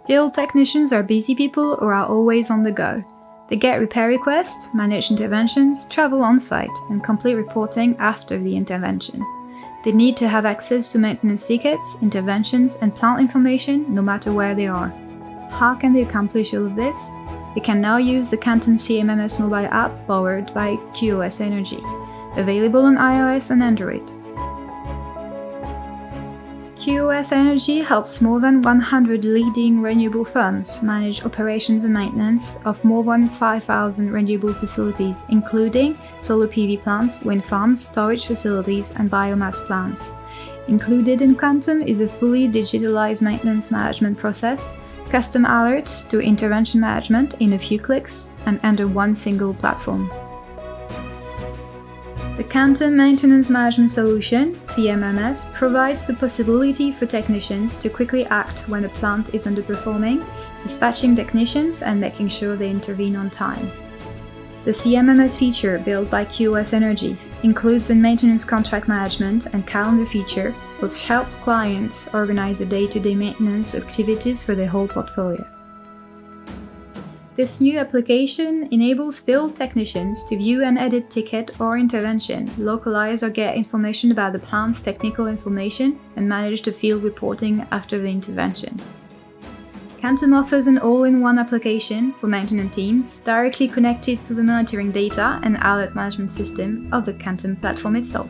Field technicians are busy people who are always on the go. They get repair requests, manage interventions, travel on-site, and complete reporting after the intervention. They need to have access to maintenance tickets, interventions, and plant information no matter where they are. How can they accomplish all of this? They can now use the Qantum CMMS mobile app powered by QOS Energy, available on iOS and Android. QOS Energy helps more than 100 leading renewable firms manage operations and maintenance of more than 5,000 renewable facilities, including solar PV plants, wind farms, storage facilities, and biomass plants. Included in Qantum is a fully digitalized maintenance management process, custom alerts to intervention management in a few clicks, and under one single platform. The Qantum Maintenance Management Solution, CMMS, provides the possibility for technicians to quickly act when a plant is underperforming, dispatching technicians and making sure they intervene on time. The CMMS feature, built by QOS Energy, includes the maintenance contract management and calendar feature, which help clients organize the day-to-day maintenance activities for their whole portfolio. This new application enables field technicians to view and edit ticket or intervention, localize or get information about the plant's technical information, and manage the field reporting after the intervention. Qantum offers an all-in-one application for maintenance teams directly connected to the monitoring data and alert management system of the Qantum platform itself.